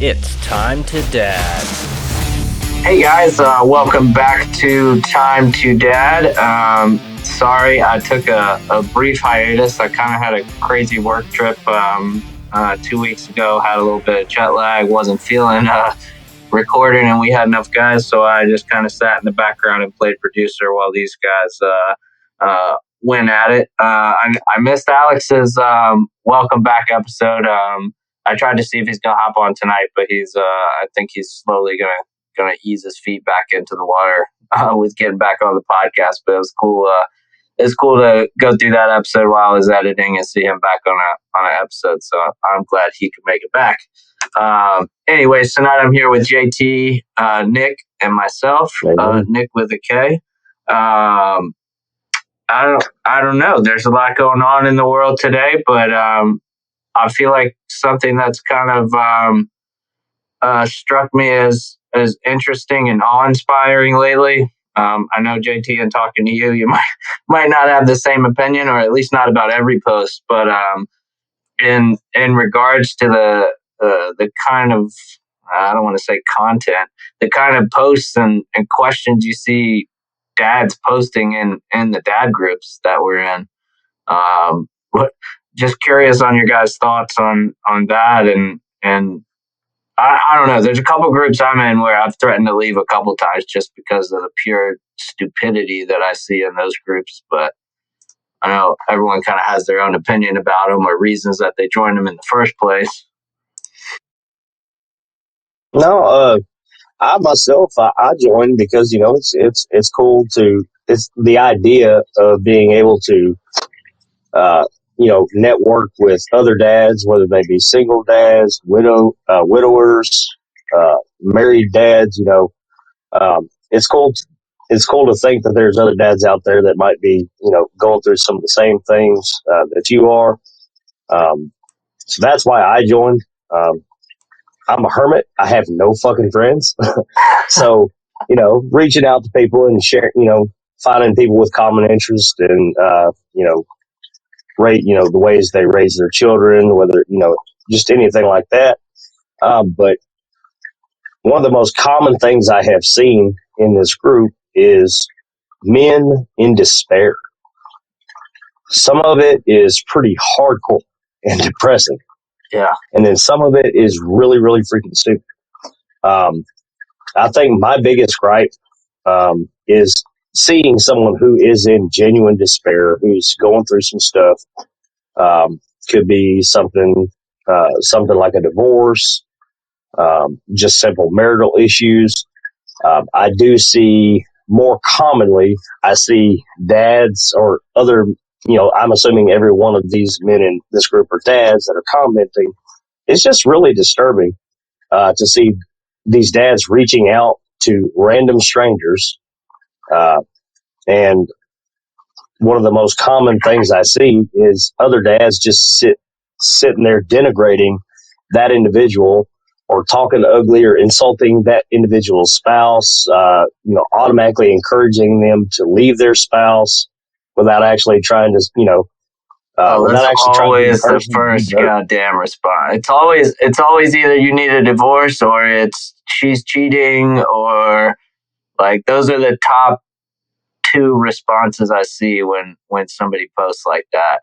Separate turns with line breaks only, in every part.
It's time to dad.
Hey guys, welcome back to Time to Dad. Sorry, I took a brief hiatus. I kind of had a crazy work trip 2 weeks ago. Had a little bit of jet lag. Wasn't feeling recording, and we had enough guys, so I just kind of sat in the background and played producer while these guys went at it. I missed Alex's welcome back episode. I tried to see if he's gonna hop on tonight, but I think he's slowly gonna ease his feet back into the water with getting back on the podcast. But it was cool. It's cool to go through that episode while I was editing and see him back on an episode. So I'm glad he could make it back. Anyways, tonight I'm here with JT, Nick, and myself. Nick with a K. I don't know. There's a lot going on in the world today, but I feel like something that's kind of struck me as interesting and awe-inspiring lately. I know JT, and talking to you, you might not have the same opinion, or at least not about every post. But in regards to the kind of, I don't want to say content, the kind of posts and questions you see dads posting in the dad groups that we're in. Just curious on your guys' thoughts on that, and I don't know. There's a couple groups I'm in where I've threatened to leave a couple times just because of the pure stupidity that I see in those groups. But I know everyone kind of has their own opinion about them or reasons that they joined them in the first place.
No, I myself, I joined because it's cool it's the idea of being able to network with other dads, whether they be single dads, widowers, married dads. It's cool. It's cool to think that there's other dads out there that might be going through some of the same things that you are. So that's why I joined. I'm a hermit. I have no fucking friends. So, reaching out to people and sharing, finding people with common interest and, the ways they raise their children, whether, just anything like that. But one of the most common things I have seen in this group is men in despair. Some of it is pretty hardcore and depressing.
Yeah.
And then some of it is really, really freaking stupid. I think my biggest gripe is seeing someone who is in genuine despair, who's going through some stuff. Could be something like a divorce, just simple marital issues. I do see more commonly, I see dads or other, I'm assuming every one of these men in this group are dads that are commenting. It's just really disturbing to see these dads reaching out to random strangers. And one of the most common things I see is other dads just sitting there denigrating that individual or talking ugly or insulting that individual's spouse, automatically encouraging them to leave their spouse without actually trying to,
that's always the first goddamn response. It's always either you need a divorce or it's she's cheating, or like those are the top two responses I see when somebody posts like that.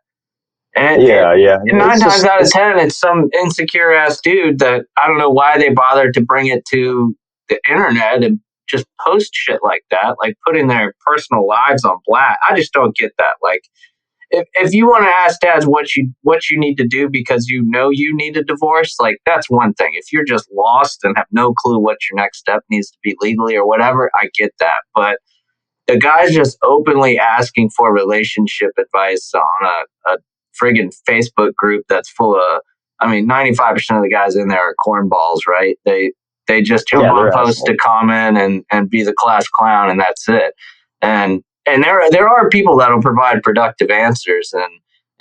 And And 9 times out of 10, it's some insecure ass dude that I don't know why they bothered to bring it to the internet and just post shit like that, like putting their personal lives on blast. I just don't get that. Like, if you want to ask dads what you need to do because you need a divorce, like that's one thing. If you're just lost and have no clue what your next step needs to be legally or whatever, I get that. But the guy's just openly asking for relationship advice on a friggin' Facebook group that's full of, 95% of the guys in there are cornballs, right? They just jump on posts to comment and be the class clown, and that's it. And there are people that'll provide productive answers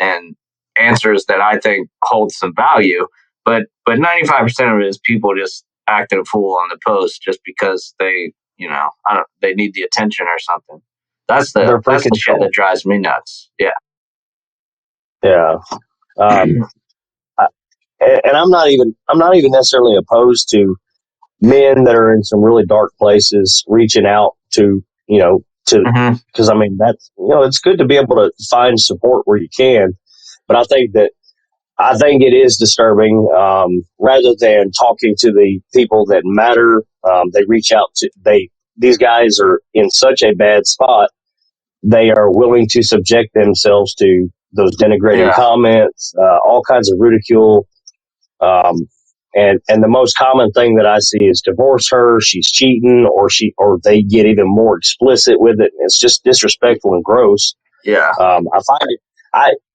and answers that I think hold some value, but 95% of it is people just acting a fool on the post just because they need the attention or something. That's the shit that drives me nuts. Yeah.
Yeah. and I'm not even necessarily opposed to men that are in some really dark places reaching out to,
Mm-hmm.
because I mean, that's, it's good to be able to find support where you can. But I think it is disturbing, rather than talking to the people that matter. They reach out to, these guys are in such a bad spot. They are willing to subject themselves to those denigrating comments, all kinds of ridicule. And the most common thing that I see is divorce her, she's cheating, or they get even more explicit with it. It's just disrespectful and gross.
Yeah.
I find it,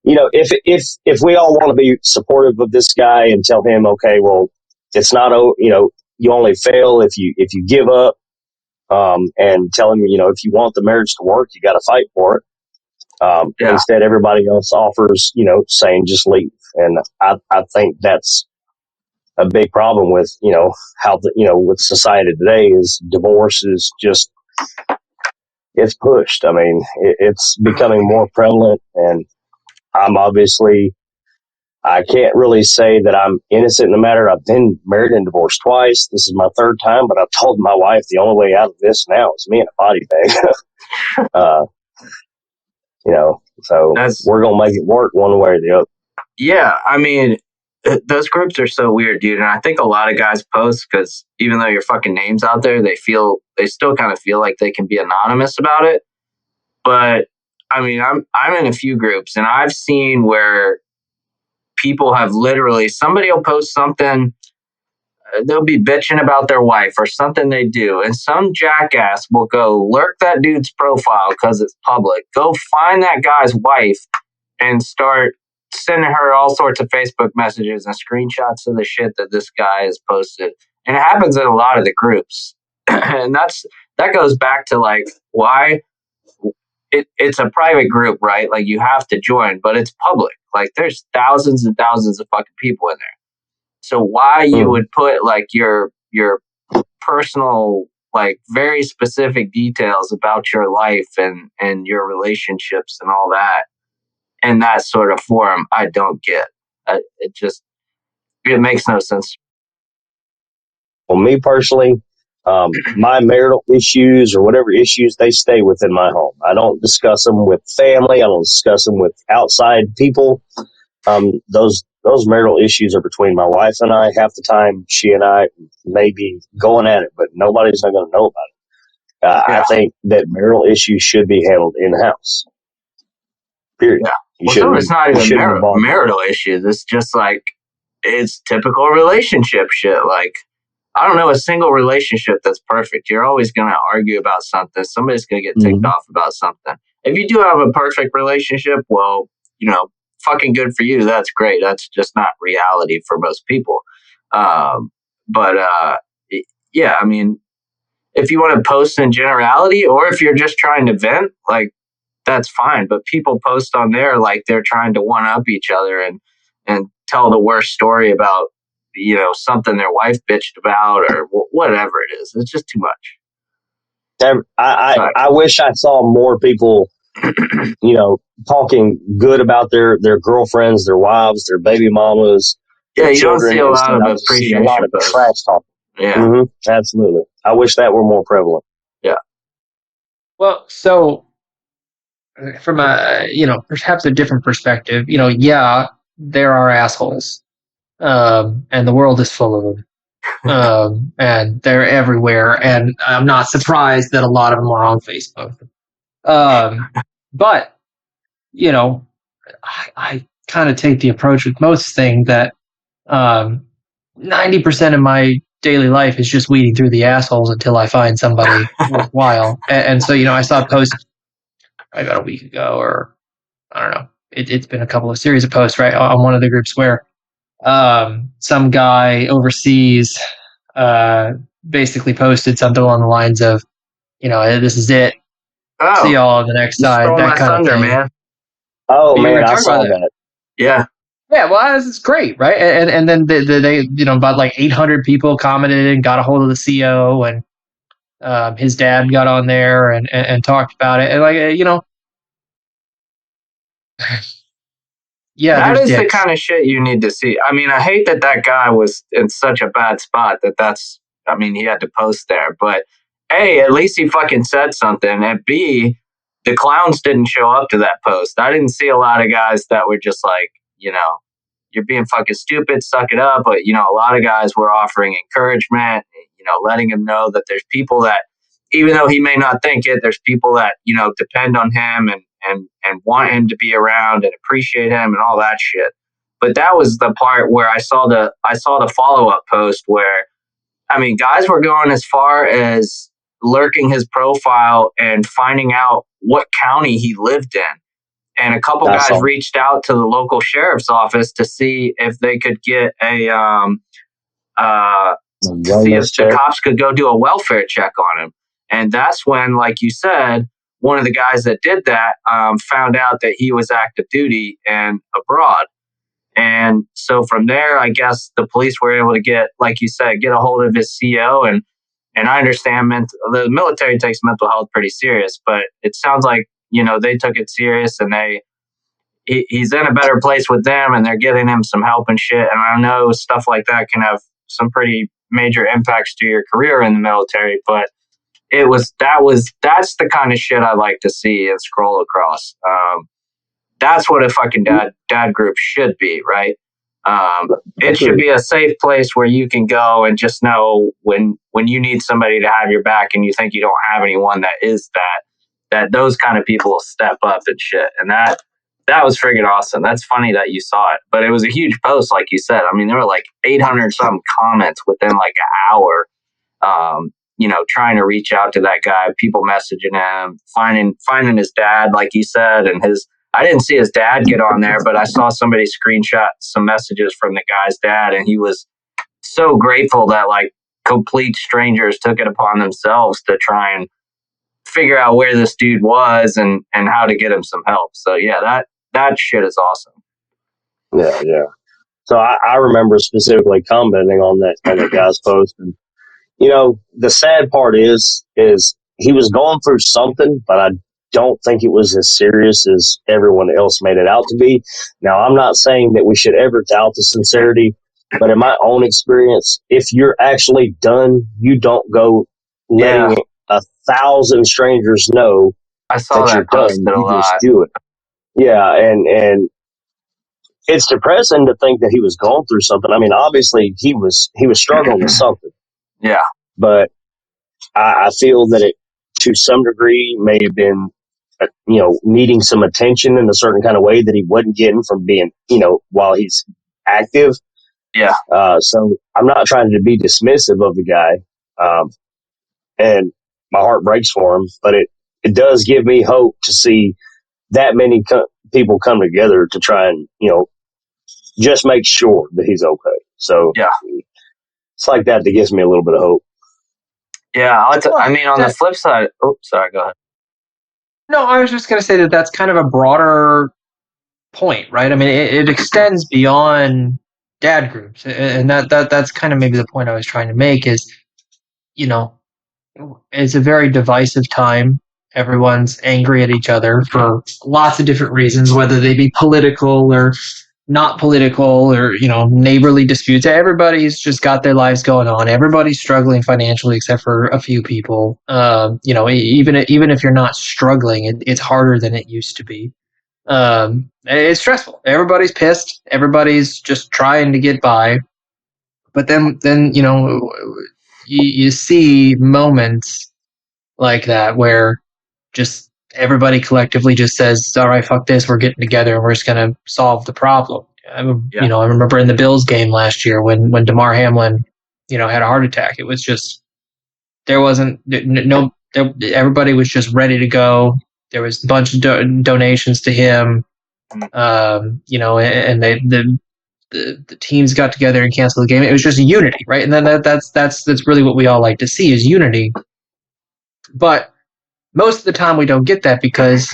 if we all want to be supportive of this guy and tell him, okay, well, it's not, you only fail if you give up, and tell him, if you want the marriage to work, you got to fight for it. Instead, everybody else offers, saying just leave. And I think that's a big problem with, how with society today is divorce is just, it's pushed. I mean, it's becoming more prevalent, and I can't really say that I'm innocent in the matter. I've been married and divorced twice. This is my third time, but I've told my wife the only way out of this now is me in a body bag. So we're going to make it work one way or the other.
Yeah, I mean, those groups are so weird, dude. And I think a lot of guys post because even though your fucking name's out there, they still kind of feel like they can be anonymous about it. But I mean, I'm in a few groups, and I've seen where people have literally, somebody will post something, they'll be bitching about their wife or something they do, and some jackass will go lurk that dude's profile because it's public, go find that guy's wife and start sending her all sorts of Facebook messages and screenshots of the shit that this guy has posted. And it happens in a lot of the groups. And that goes back to like why it's a private group, right? Like you have to join, but it's public. Like there's thousands and thousands of fucking people in there. So why you would put like your personal, like very specific details about your life and your relationships and all that in that sort of forum, I don't get. It makes no sense.
Well, me personally, my marital issues or whatever issues, they stay within my home. I don't discuss them with family. I don't discuss them with outside people. Those marital issues are between my wife and I. Half the time, she and I may be going at it, but nobody's not going to know about it. I think that marital issues should be handled in house. Period.
Yeah. Well, it's not even marital issues. It's just like, it's typical relationship shit. Like, I don't know a single relationship that's perfect. You're always going to argue about something. Somebody's going to get ticked off about something. If you do have a perfect relationship, well, fucking good for you. That's great. That's just not reality for most people. Yeah, I mean, if you want to post in generality or if you're just trying to vent, like, that's fine. But people post on there like they're trying to one up each other and tell the worst story about, something their wife bitched about or whatever it is. It's just too much.
I wish I saw more people, talking good about their girlfriends, their wives, their baby mamas.
Yeah, you don't see a lot of appreciation.
A lot of trash talk.
Yeah,
absolutely. I wish that were more prevalent.
Yeah.
Well, so from a perhaps a different perspective, yeah, there are assholes, and the world is full of them, and they're everywhere. And I'm not surprised that a lot of them are on Facebook. But I kind of take the approach with most things that 90% of my daily life is just weeding through the assholes until I find somebody worthwhile. And so, I saw a post about a week ago, or I don't know. It's been a couple of series of posts, right, on one of the groups where some guy overseas basically posted something along the lines of, this is it.
Oh,
see y'all on the next side. That kind of thing,
man.
Oh man, I saw that.
Yeah.
Yeah, well, this is great, right? And then they about like 800 people commented and got a hold of the CO, and his dad got on there and talked about it, and like Yeah,
That
there's
is the
dicks.
kind of shit you need to see. I mean, I hate that guy was in such a bad spot I mean, he had to post there. But A, at least he fucking said something. And B, the clowns didn't show up to that post. I didn't see a lot of guys that were just like, you're being fucking stupid, suck it up. But, a lot of guys were offering encouragement, letting him know that there's people that, even though he may not think it, there's people that, depend on him and want him to be around and appreciate him and all that shit. But that was the part where I saw the follow-up post where, I mean, guys were going as far as lurking his profile and finding out what county he lived in. And a couple guys reached out to the local sheriff's office to see if they could get see if the cops could go do a welfare check on him. And that's when, like you said, one of the guys that did that found out that he was active duty and abroad. And so from there, I guess the police were able to get, like you said, get a hold of his CO. And I understand the military takes mental health pretty serious, but it sounds like, they took it serious and he's in a better place with them and they're getting him some help and shit. And I know stuff like that can have some pretty major impacts to your career in the military, but that's the kind of shit I like to see and scroll across. That's what a fucking dad group should be, right? It should be a safe place where you can go and just know when you need somebody to have your back and you think you don't have anyone that is that those kind of people will step up and shit. And that was friggin' awesome. That's funny that you saw it, but it was a huge post, like you said. I mean, there were like 800 something comments within like an hour. Trying to reach out to that guy, people messaging him, finding his dad, like you said, and I didn't see his dad get on there, but I saw somebody screenshot some messages from the guy's dad, and he was so grateful that like complete strangers took it upon themselves to try and figure out where this dude was and how to get him some help. So yeah, that shit is awesome.
Yeah. So I remember specifically commenting on that guy's post. And, the sad part is he was going through something, but I don't think it was as serious as everyone else made it out to be. Now, I'm not saying that we should ever doubt the sincerity, but in my own experience, if you're actually done, you don't go letting 1,000 strangers know
I saw that
you're done. You just do it. Yeah, and it's depressing to think that he was going through something. I mean, obviously he was struggling with something.
Yeah.
But I feel that it, to some degree, may have been, needing some attention in a certain kind of way that he wasn't getting from being, while he's active.
Yeah.
So I'm not trying to be dismissive of the guy. And my heart breaks for him, but it does give me hope to see that many people come together to try and, just make sure that he's okay. So
yeah,
it's like that gives me a little bit of hope.
Yeah, I mean, on the flip side, sorry, go ahead.
No, I was just going to say that that's kind of a broader point, right? I mean, it extends beyond dad groups, and that's kind of maybe the point I was trying to make is, it's a very divisive time. Everyone's angry at each other for lots of different reasons, whether they be political or not political or, neighborly disputes. Everybody's just got their lives going on. Everybody's struggling financially except for a few people. Even if you're not struggling, it's harder than it used to be. It's stressful. Everybody's pissed. Everybody's just trying to get by. But then you see moments like that where just everybody collectively just says, all right, fuck this, we're getting together and we're just going to solve the problem. I remember in the Bills game last year when Damar Hamlin, had a heart attack. It was just, everybody was just ready to go. There was a bunch of donations to him, and the teams got together and canceled the game. It was just unity, right? And then that's really what we all like to see is unity. But most of the time we don't get that because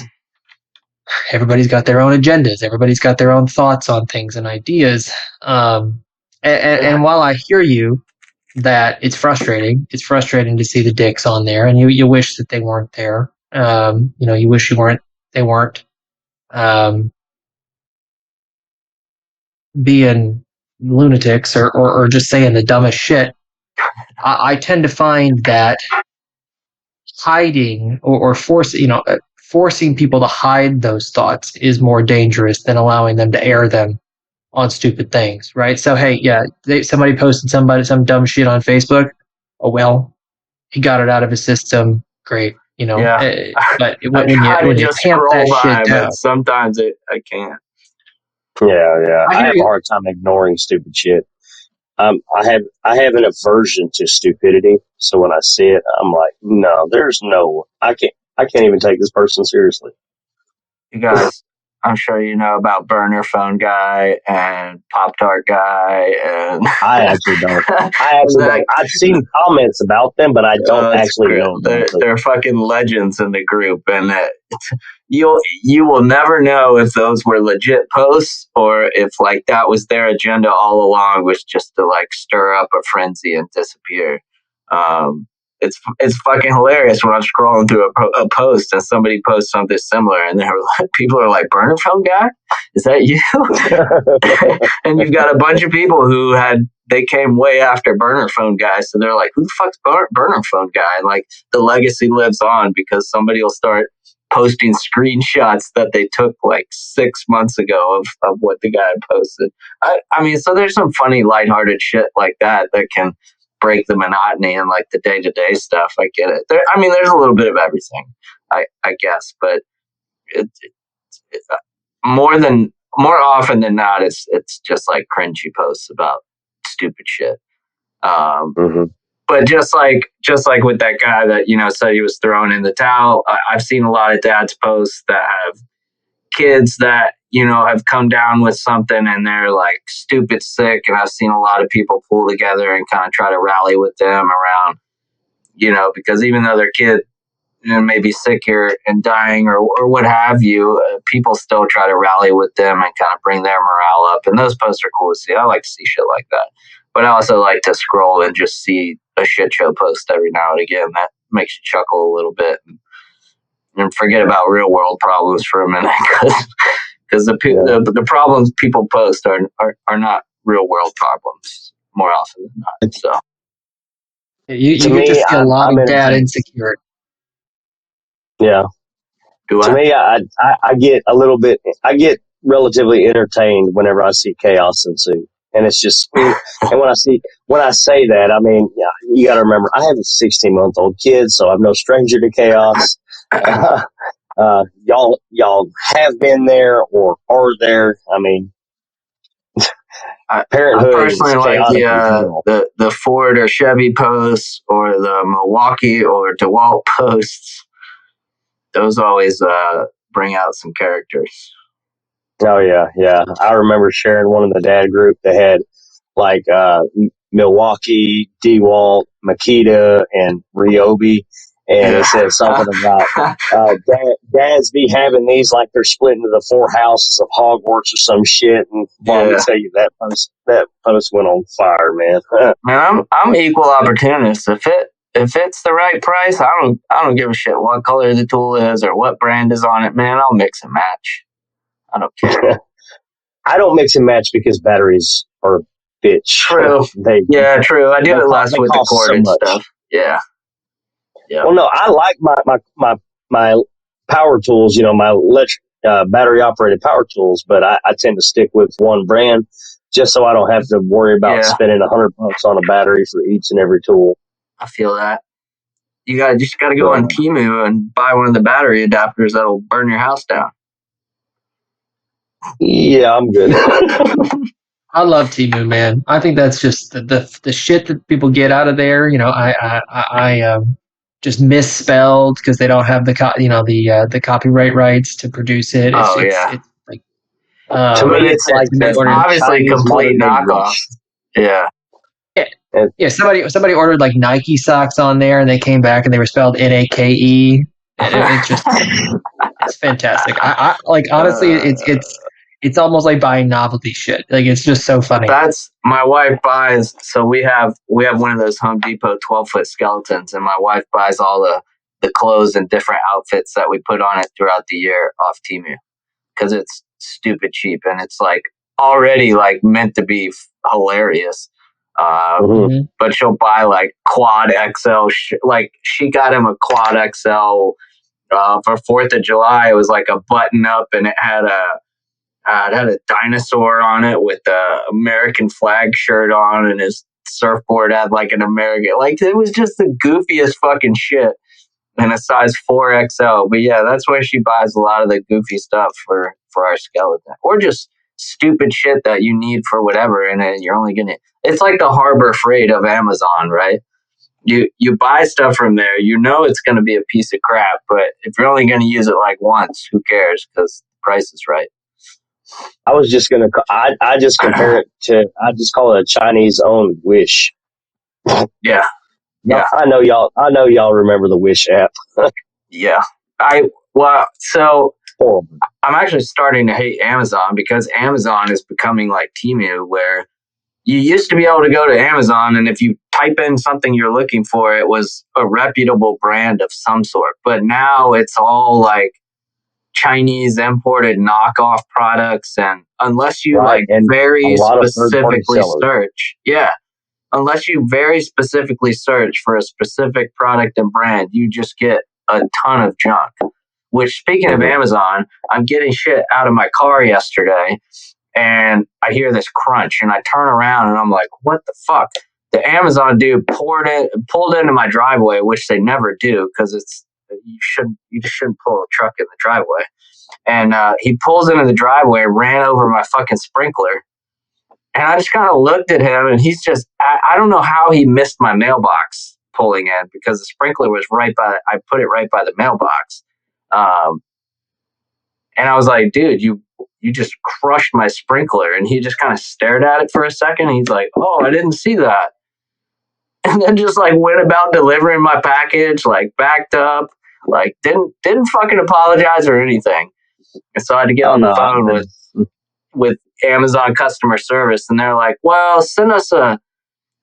everybody's got their own agendas. Everybody's got their own thoughts on things and ideas. And while I hear you that it's frustrating to see the dicks on there and you wish that they weren't there. You wish they weren't. being lunatics or just saying the dumbest shit, I tend to find that hiding or forcing people to hide those thoughts is more dangerous than allowing them to air them on stupid things, right? So hey, yeah, somebody posted some dumb shit on Facebook. Oh well, he got it out of his system. Great,
Yeah.
but
I
when
try
you
to just
tamp
scroll
that
by,
shit down,
but sometimes I can't.
Yeah.
I
I
hear
have a
you.
hard time ignoring stupid shit. I have an aversion to stupidity. So when I see it, I'm like, no, I can't even take this person seriously.
You guys, I'm sure you know about Burner Phone Guy and Pop Tart Guy, and
I actually don't. I've seen comments about them, but I don't
it's
actually
great.
know about them.
They're fucking legends in the group, and you will never know if those were legit posts or if like that was their agenda all along, was just to like stir up a frenzy and disappear. It's fucking hilarious when I'm scrolling through a post and somebody posts something similar, and people are like, "Burner Phone Guy, is that you?" And you've got a bunch of people who they came way after Burner Phone Guy, so they're like, "Who the fuck's Burner Phone Guy?" And like the legacy lives on because somebody will start posting screenshots that they took like 6 months ago of what the guy posted. I mean, so there's some funny, lighthearted shit like that can break the monotony and like the day-to-day stuff. I get it. There's a little bit of everything, I guess, but it, more often than not, it's just like cringy posts about stupid shit.
Mm-hmm.
But just like with that guy that said he was throwing in the towel, I've seen a lot of dads posts that have kids that have come down with something and they're like stupid sick, and I've seen a lot of people pull together and kind of try to rally with them around, because even though their kid may be sick here and dying or what have you, people still try to rally with them and kind of bring their morale up, and those posts are cool to see. I like to see shit like that, but I also like to scroll and just see a shit show post every now and again that makes you chuckle a little bit and forget about real world problems for a minute, because the problems people post are not real world problems more often than not. So
you
To
get
me,
to see a lot
I'm
of dad
entertained.
insecurity.
Yeah. To me, I get I get relatively entertained whenever I see chaos ensue. And it's just, and when I say that, I mean, yeah, you got to remember, I have a 16-month-old kid, so I'm no stranger to chaos. Y'all have been there or are there. I mean, parenthood
I personally like the Ford or Chevy posts or the Milwaukee or DeWalt posts. Those always bring out some characters.
Oh yeah. I remember sharing one in the dad group that had like Milwaukee, DeWalt, Makita, and Ryobi, and it said something about dads be having these like they're split into the 4 houses of Hogwarts or some shit. And let me tell you, that post went on fire, man.
Man, I'm equal opportunist. If it's the right price, I don't give a shit what color the tool is or what brand is on it, man. I'll mix and match. I don't care.
I don't mix and match because batteries are bitch.
True. True. I do it less with the corded stuff. Yeah.
Well, no, I like my power tools, my battery operated power tools, but I tend to stick with one brand just so I don't have to worry about spending $100 on a battery for each and every tool.
I feel that. You just gotta go on Temu and buy one of the battery adapters that'll burn your house down.
Yeah, I'm good.
I love Temu, man. I think that's just the shit that people get out of there. I just misspelled because they don't have the copyright rights to produce it. It's like
to me, it's like
it's obviously complete knockoff. Yeah.
Yeah, somebody ordered like Nike socks on there, and they came back and they were spelled Nake. It's just it's fantastic. I like honestly, it's almost like buying novelty shit. Like it's just so funny.
That's my wife buys. So we have one of those Home Depot 12-foot skeletons, and my wife buys all the clothes and different outfits that we put on it throughout the year off Temu because it's stupid cheap, and it's like already like meant to be hilarious.
Mhm.
But she'll buy like quad XL. Like she got him a quad XL for 4th of July. It was like a button up, and it had a dinosaur on it with the American flag shirt on, and his surfboard had like an American. Like it was just the goofiest fucking shit. And a size 4XL. But yeah, that's where she buys a lot of the goofy stuff for our skeleton, or just stupid shit that you need for whatever, and then you're only gonna. It's like the Harbor Freight of Amazon, right? You buy stuff from there, you know it's gonna be a piece of crap, but if you're only gonna use it like once, who cares? Because the price is right.
I was just gonna. I just compare it to. I just call it a Chinese-owned Wish.
Yeah, yeah.
I know y'all remember the Wish app.
Yeah. So
Horrible.
I'm actually starting to hate Amazon, because Amazon is becoming like Temu, where you used to be able to go to Amazon, and if you type in something you're looking for, it was a reputable brand of some sort. But now it's all like Chinese imported knockoff products, and unless you
Right, and
very
a lot of third-party
specifically
sellers.
search, unless you very specifically search for a specific product and brand, you just get a ton of junk. Which, speaking of Amazon, I'm getting shit out of my car yesterday, and I hear this crunch, and I turn around, and I'm like, what the fuck? The Amazon dude pulled into my driveway, which they never do, because you just shouldn't pull a truck in the driveway. And he pulls into the driveway, ran over my fucking sprinkler. And I just kind of looked at him, and he's just, I don't know how he missed my mailbox pulling in, because the sprinkler was I put it right by the mailbox. And I was like, dude, you just crushed my sprinkler. And he just kind of stared at it for a second. And he's like, oh, I didn't see that. And then just like went about delivering my package, like backed up, like didn't fucking apologize or anything. And so I had to get on the phone with Amazon customer service, and they're like, well, send us a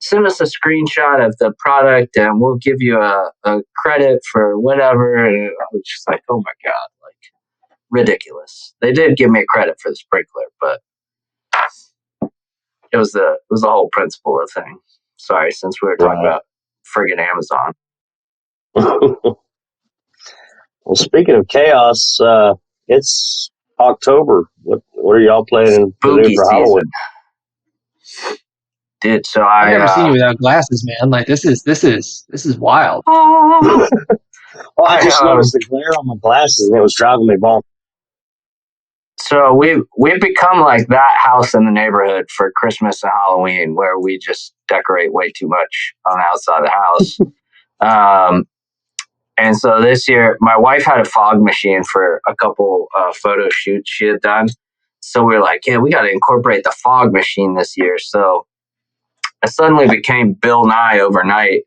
screenshot of the product, and we'll give you a credit for whatever. And I was just like, oh my God, like ridiculous. They did give me a credit for the sprinkler, but it was the whole principle of the thing. Sorry, since we were talking about friggin' Amazon.
Well, speaking of chaos, it's October. What are y'all planning to do for Halloween?
Dude, so
I've never seen you without glasses, man. Like this is wild.
Well, I just noticed the glare on my glasses, and it was driving me bonkers.
So we've become like that house in the neighborhood for Christmas and Halloween, where we just decorate way too much on the outside of the house. And so this year, my wife had a fog machine for a couple photo shoots she had done. So we were like, yeah, we got to incorporate the fog machine this year. So I suddenly became Bill Nye overnight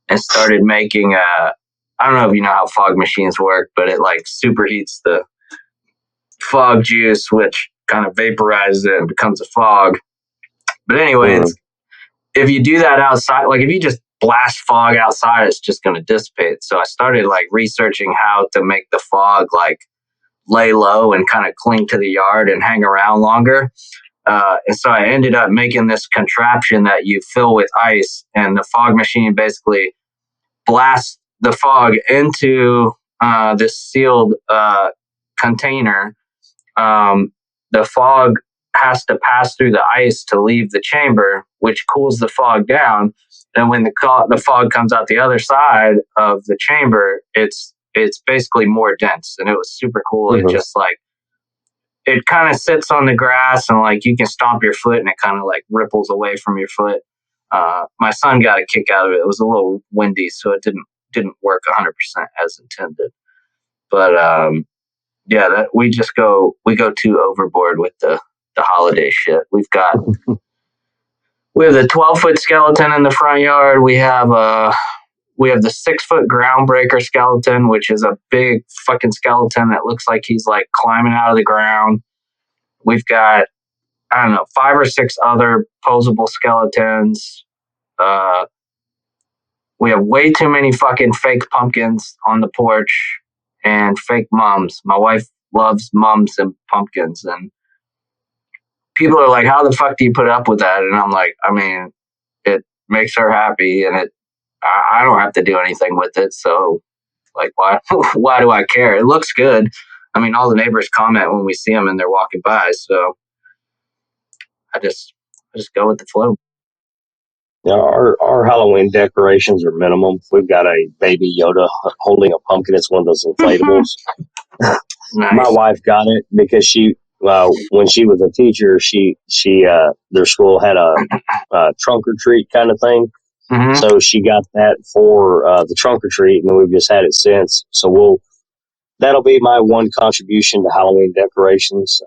and started making I don't know if you know how fog machines work, but it like superheats the fog juice, which kind of vaporizes it and becomes a fog. But anyway, if you do that outside, like if you just blast fog outside, it's just going to dissipate. So I started like researching how to make the fog like lay low and kind of cling to the yard and hang around longer. And so I ended up making this contraption that you fill with ice, and the fog machine basically blasts the fog into this sealed container. The fog has to pass through the ice to leave the chamber, which cools the fog down. And when the fog comes out the other side of the chamber, it's basically more dense, and it was super cool. It just like, it kind of sits on the grass, and like you can stomp your foot and it kind of like ripples away from your foot. My son got a kick out of it. It was a little windy, so it didn't work 100% as intended. But yeah, we go too overboard with the holiday shit. We have the 12-foot skeleton in the front yard. We have the 6-foot groundbreaker skeleton, which is a big fucking skeleton that looks like he's like climbing out of the ground. We've got, I don't know, 5 or 6 other posable skeletons. We have way too many fucking fake pumpkins on the porch and fake mums. My wife loves mums and pumpkins, and people are like, how the fuck do you put up with that? And I'm like, I mean, it makes her happy, and I don't have to do anything with it. So, like, why do I care? It looks good. I mean, all the neighbors comment when we see them and they're walking by. So I just go with the flow.
Yeah, our Halloween decorations are minimum. We've got a baby Yoda holding a pumpkin. It's one of those inflatables.
Nice.
My wife got it because when she was a teacher, their school had a trunk or treat kind of thing.
Mm-hmm.
So she got that for the trunk or treat, and we've just had it since. So that'll be my one contribution to Halloween decorations.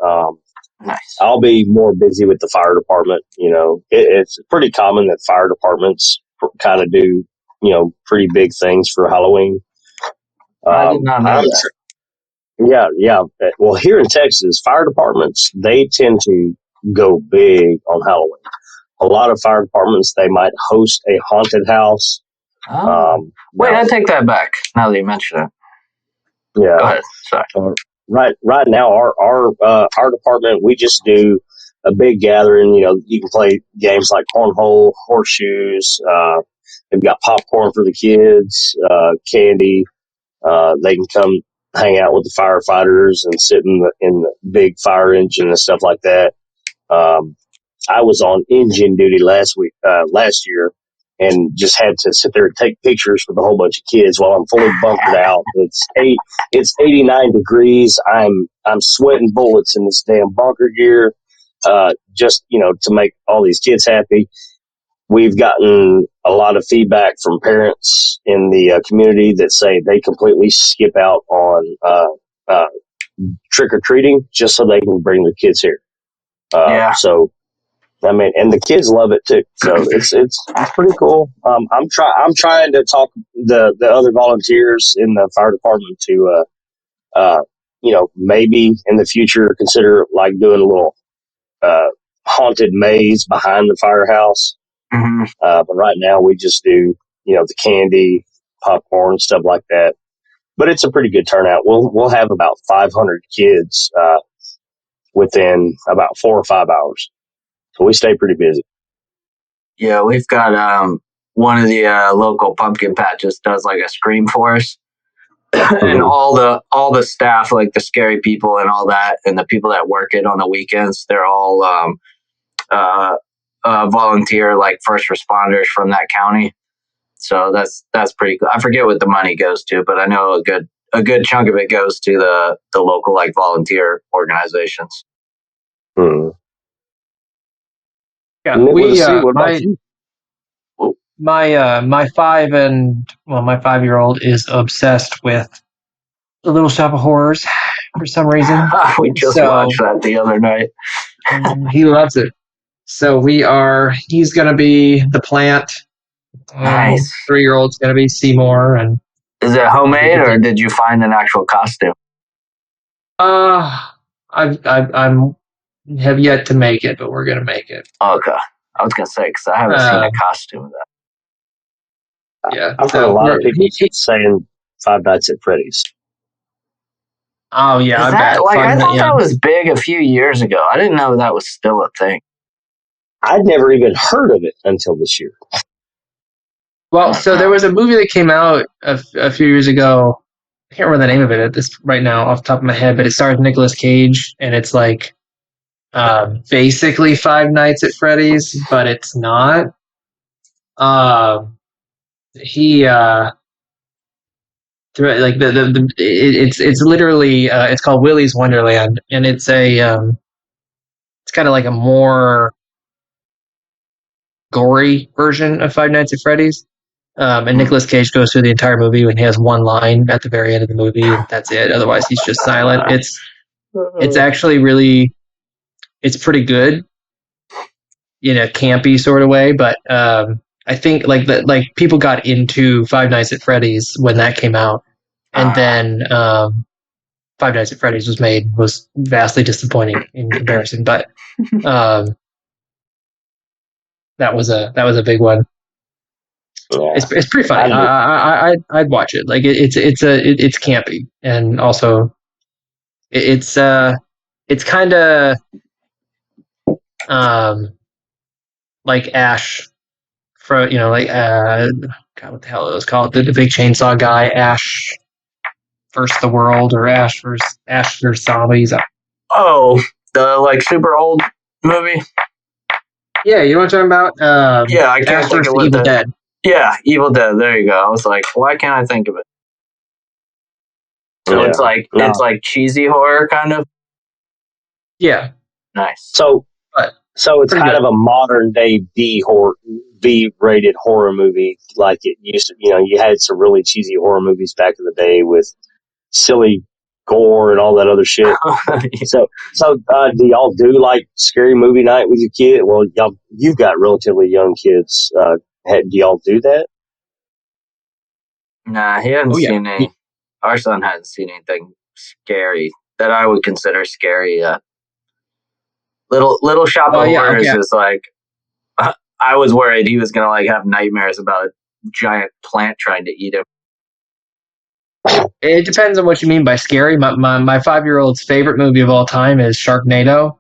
Nice.
I'll be more busy with the fire department. You know, it's pretty common that fire departments kind of do, pretty big things for Halloween.
I did not know that.
Yeah. Well, here in Texas, fire departments, they tend to go big on Halloween. A lot of fire departments, they might host a haunted house.
Wait, I take that back now that you mention it.
Yeah.
Go ahead. Sorry.
Right now, our department, we just do a big gathering. You know, you can play games like cornhole, horseshoes. They've got popcorn for the kids, candy. They can come hang out with the firefighters and sit in the big fire engine and stuff like that. I was on engine duty last year, and just had to sit there and take pictures with a whole bunch of kids while I'm fully bunkered out. It's 89 degrees. I'm sweating bullets in this damn bunker gear, just to make all these kids happy. We've gotten a lot of feedback from parents in the community that say they completely skip out on trick or treating just so they can bring their kids here. So, I mean, and the kids love it too. So it's pretty cool. I'm trying to talk the other volunteers in the fire department to maybe in the future consider like doing a little haunted maze behind the firehouse.
Mm-hmm.
But right now we just do the candy, popcorn, stuff like that. But it's a pretty good turnout. We'll have about 500 kids within about 4 or 5 hours. So we stay pretty busy.
Yeah, we've got one of the local pumpkin patches does like a scream for us, and all the staff, like the scary people and all that, and the people that work it on the weekends, they're all volunteer, like first responders from that county. So that's pretty cool. I forget what the money goes to, but I know a good chunk of it goes to the local like volunteer organizations.
Hmm.
Yeah, my 5-year-old is obsessed with The Little Shop of Horrors for some reason.
We just watched that the other night.
He loves it. So he's going to be the plant.
Nice.
3-year-old's going to be Seymour. And
is it homemade or did you find an actual costume?
I'm have yet to make it, but we're going to make it.
Okay. I was going to say, because I haven't seen a costume of that.
Yeah. I've heard a lot of people saying Five Nights at Freddy's.
Oh, yeah.
I thought that was big a few years ago. I didn't know that was still a thing.
I'd never even heard of it until this year.
Well, so there was a movie that came out a few years ago. I can't remember the name of it right now off the top of my head, but it stars Nicolas Cage, and it's like basically Five Nights at Freddy's, but it's not. It's literally it's called Willy's Wonderland, and it's it's kind of like a more gory version of Five Nights at Freddy's. And Nicolas Cage goes through the entire movie and he has one line at the very end of the movie, and that's it. Otherwise, he's just silent. It's actually really, it's pretty good in a campy sort of way. But I think like people got into Five Nights at Freddy's when that came out, and then Five Nights at Freddy's was vastly disappointing in comparison. But that was a big one. Yeah. It's pretty funny. I'd watch it. Like it's campy, and also it's kind of like Ash, for God, what the hell it was called? The big chainsaw guy, Ash versus the World, or Ash versus Zombies.
Oh, the like super old movie.
Yeah, you know what I'm talking about?
Yeah, I can't
Ash
think
versus
of what
Evil
the.
Dead.
Yeah, Evil Dead. There you go. I was like, why can't I think of it? So
Yeah.
it's like
No.
it's like cheesy horror kind of.
Yeah,
Nice.
So
but
it's
pretty
kind
good.
of a modern day B rated horror movie, like it used to. You had some really cheesy horror movies back in the day with silly gore and all that other shit. So do y'all do like scary movie night with your kid? Well, you've got relatively young kids. Do y'all do that?
Nah, he hadn't
Oh yeah.
seen any. Our son hadn't seen anything scary that I would consider scary yet. Little Shop of
Yeah,
Horrors
okay.
is like. I was worried he was gonna like have nightmares about a giant plant trying to eat him.
It depends on what you mean by scary. My 5-year-old's favorite movie of all time is Sharknado,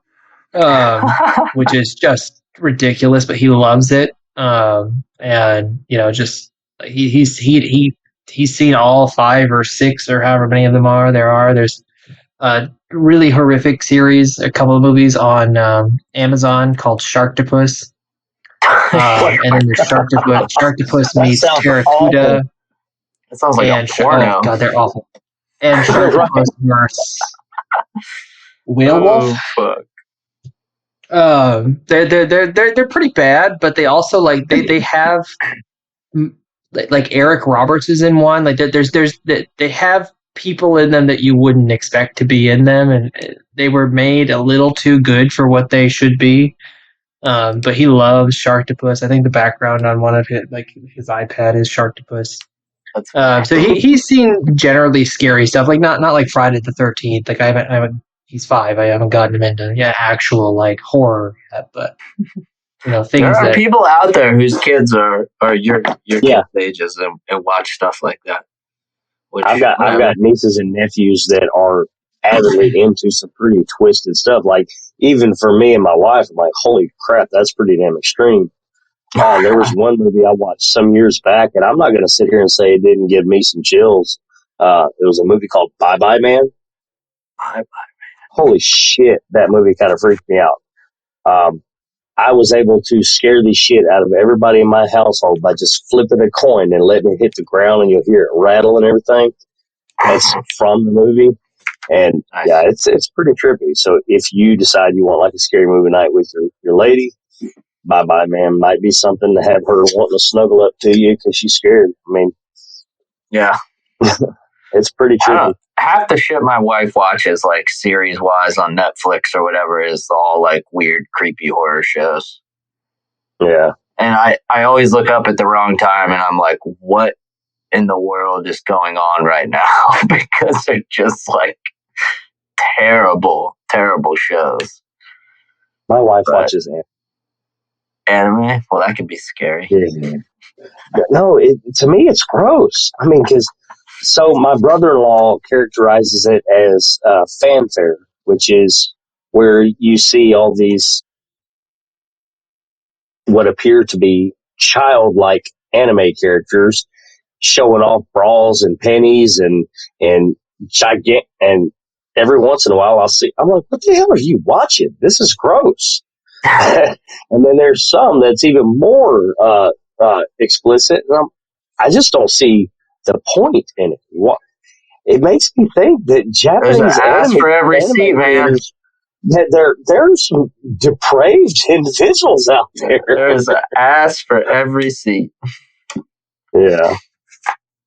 which is just ridiculous, but he loves it. And just he's seen all 5 or 6 or however many of them there's a really horrific series, a couple of movies on Amazon called Sharktopus. And then there's Sharktopus
That
meets
sounds
Terracuda.
awful.
That sounds like
And
a porno.
oh god, they're awful. And Sharktopus versus Whale Wolf.
Oh fuck.
They're pretty bad, but they also they have like Eric Roberts is in one. Like there's they have people in them that you wouldn't expect to be in them, and they were made a little too good for what they should be. But he loves Sharktopus. I think the background on one of his iPad is Sharktopus. So he's seen generally scary stuff, like not like Friday the 13th. Like I haven't. He's 5. I haven't gotten him into actual like horror yet, but things
there are
that
people out there whose kids are your
Yeah.
kids' ages and watch stuff like that. Which,
I've got nieces and nephews that are avidly into some pretty twisted stuff. Like even for me and my wife, I'm like, holy crap, that's pretty damn extreme. There was one movie I watched some years back, and I'm not going to sit here and say it didn't give me some chills. It was a movie called Bye Bye Man. Holy shit, that movie kind of freaked me out. I was able to scare the shit out of everybody in my household by just flipping a coin and letting it hit the ground, and you'll hear it rattle and everything. That's from the movie. And
nice.
Yeah, it's pretty trippy. So if you decide you want like a scary movie night with your lady, Bye Bye Man might be something to have her wanting to snuggle up to you because she's scared. I mean,
yeah,
it's pretty trippy.
Half the shit my wife watches, like series wise on Netflix or whatever, is all like weird, creepy horror shows.
Yeah.
And I always look up at the wrong time and I'm like, what in the world is going on right now? Because they're just like terrible, terrible shows.
My wife watches
anime. Well, that could be scary.
Yeah. No, to me, it's gross. I mean, so my brother-in-law characterizes it as fanfare, which is where you see all these what appear to be childlike anime characters showing off bras and panties and gigantic. And every once in a while, I'm like, what the hell are you watching? This is gross. And then there's some that's even more explicit. And I just don't see the point in it. It makes me think that Japanese
there's an ass for every seat, man.
That there's some depraved individuals out there.
There's an ass for every seat.
Yeah.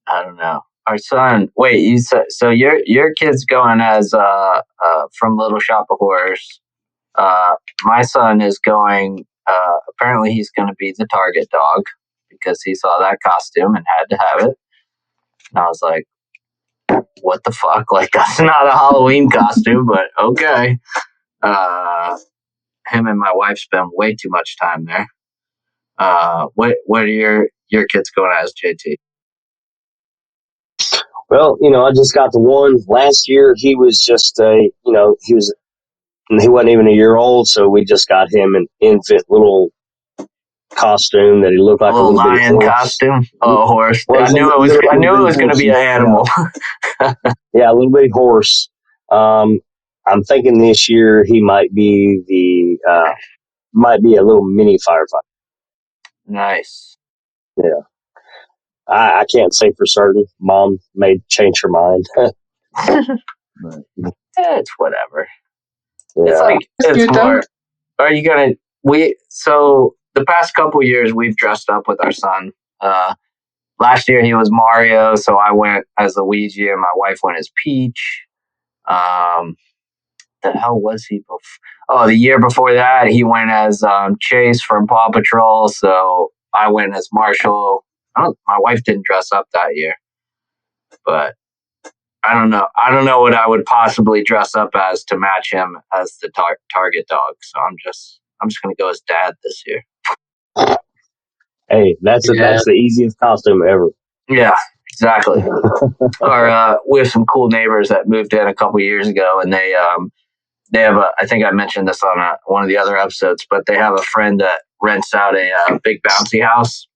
I don't know. Our son. Wait, you said so? Your kid's going as from Little Shop of Horrors. My son is going. Apparently, he's going to be the target dog because he saw that costume and had to have it. And I was like, "What the fuck? Like that's not a Halloween costume, but okay." Him and my wife spend way too much time there. What are your kids going as, JT?
Well, I just got the one last year. He was just he was and he wasn't even a year old, so we just got him an infant little costume that he looked like
A little
bitty
lion
horse.
costume. Oh, a horse.
Well,
I knew it was. I knew it was going to be an animal.
Yeah, a little bitty horse. I'm thinking this year he might be a little mini firefighter.
Nice.
Yeah. I can't say for certain. Mom may change her mind.
It's whatever.
Yeah.
It's like
That's
it's
cute, though.
more. Are you gonna? So the past couple years we've dressed up with our son. Last year he was Mario, so I went as Luigi, and my wife went as Peach. The hell was he before? Oh, the year before that he went as Chase from Paw Patrol. So I went as Marshall. My wife didn't dress up that year, but I don't know. I don't know what I would possibly dress up as to match him as the target dog. So I'm just gonna go as Dad this year.
Hey, that's the easiest costume ever.
Yeah, exactly. We have some cool neighbors that moved in a couple years ago, and they have I think I mentioned this on one of the other episodes, but they have a friend that rents out a big bouncy house,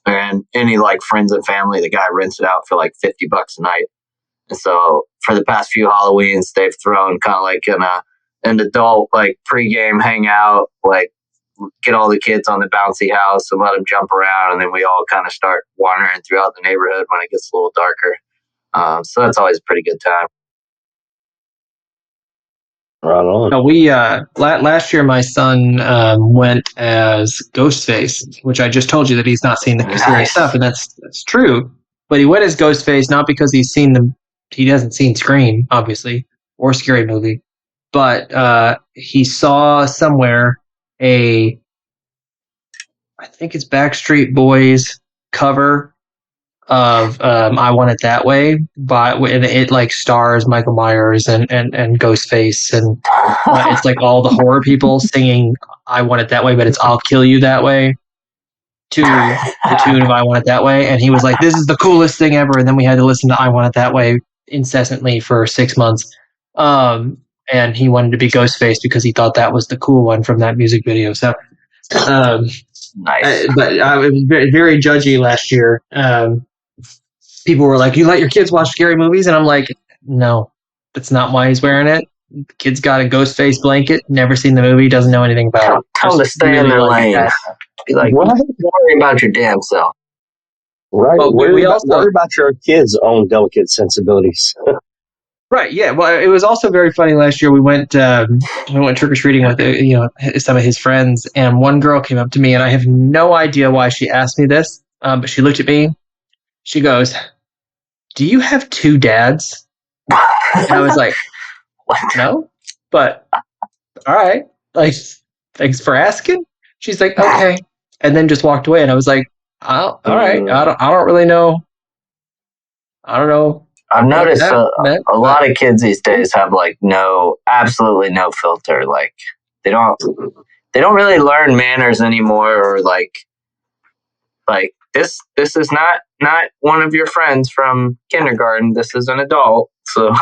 and any like friends and family, the guy rents it out for like $50 a night. And so for the past few Halloweens, they've thrown kind of like an adult like pregame hangout, like get all the kids on the bouncy house and let them jump around, and then we all kind of start wandering throughout the neighborhood when it gets a little darker. So that's always a pretty good time.
Right on.
No, we last year my son went as Ghostface, which I just told you that he's not seen the
Nice.
serious stuff, and that's true. But he went as Ghostface not because he hasn't seen Scream, obviously, or Scary Movie, but he saw somewhere I think it's Backstreet Boys cover of I Want It That Way, and it like stars Michael Myers and Ghostface, and it's like all the horror people singing I Want It That Way, but it's I'll Kill You That Way to the tune of I Want It That Way. And he was like, this is the coolest thing ever. And then we had to listen to I Want It That Way incessantly for 6 months. And he wanted to be Ghostface because he thought that was the cool one from that music video. So,
Nice.
but I was very, very judgy last year. People were like, you let your kids watch scary movies? And I'm like, no, that's not why he's wearing it. The kid's got a Ghostface blanket, never seen the movie, doesn't know anything about it.
Tell them to stay in their lane. Be like,
What?
don't worry about your damn self.
Right.
But
worry about your kids' own delicate sensibilities.
Right. Yeah. Well, it was also very funny last year. We went trick or treating with some of his friends, and one girl came up to me, and I have no idea why she asked me this, but she looked at me. She goes, "Do you have two dads?" And I was like, "No," but all right. Like, thanks for asking. She's like, "Okay," and then just walked away. And I was like, "Oh, all right. I don't really know. I don't know."
I've noticed a lot of kids these days have like absolutely no filter. Like they don't really learn manners anymore, or like this is not one of your friends from kindergarten. This is an adult, so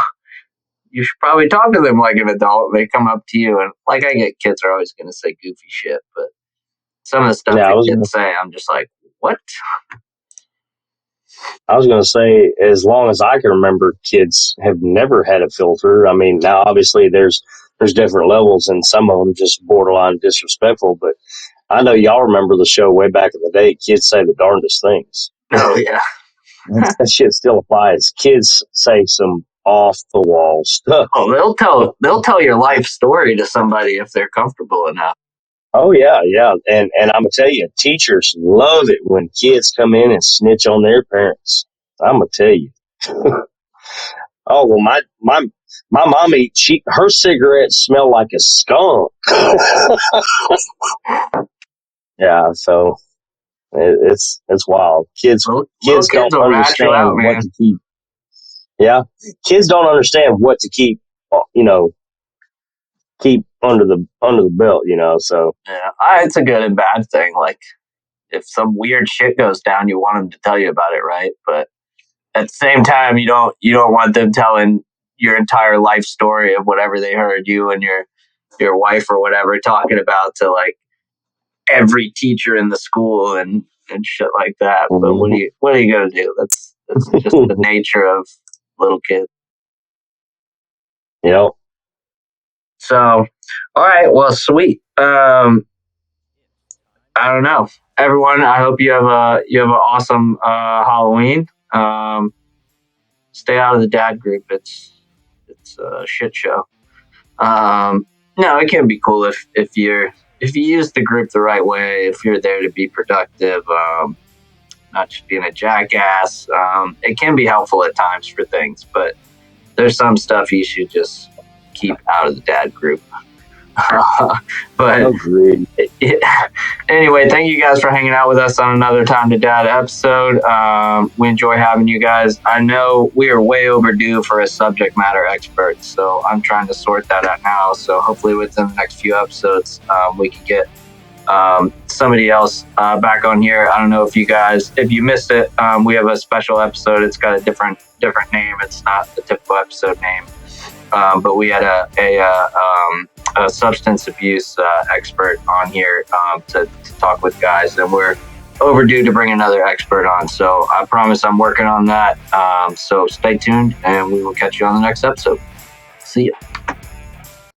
you should probably talk to them like an adult. They come up to you, and like I get kids are always going to say goofy shit, but some of the stuff they kids say, I'm just like, what?
I was going to say, as long as I can remember, kids have never had a filter. I mean, now obviously there's different levels, and some of them just borderline disrespectful. But I know y'all remember the show way back in the day. Kids say the darndest things.
Oh yeah,
that shit still applies. Kids say some off the wall stuff.
Oh, they'll tell your life story to somebody if they're comfortable enough.
Oh yeah, and I'm gonna tell you, teachers love it when kids come in and snitch on their parents. I'm gonna tell you. Oh well, my mommy, her cigarettes smell like a skunk. Yeah, so it's wild. Kids don't understand what to keep. Yeah, kids don't understand what to keep. Keep under the belt, so.
Yeah, it's a good and bad thing. Like, if some weird shit goes down, you want them to tell you about it, right? But at the same time, you don't want them telling your entire life story of whatever they heard you and your your wife or whatever talking about to like every teacher in the school and shit like that. But what are you gonna do? That's just the nature of little kids.
Yep.
So, all right, well, sweet. I don't know, everyone. I hope you have an awesome Halloween. Stay out of the dad group. It's a shit show. No, it can be cool if you use the group the right way. If you're there to be productive, not just being a jackass. It can be helpful at times for things, but there's some stuff you should just keep out of the dad group. But
Agreed.
Anyway, thank you guys for hanging out with us on another Time to Dad episode. We enjoy having you guys. I know we are way overdue for a subject matter expert, so I'm trying to sort that out now. So hopefully within the next few episodes, we can get somebody else back on here. I don't know if you missed it, we have a special episode. It's got a different name. It's not the typical episode name. But we had a substance abuse expert on here to talk with guys, and we're overdue to bring another expert on. So I promise I'm working on that. So stay tuned, and we will catch you on the next episode. See ya.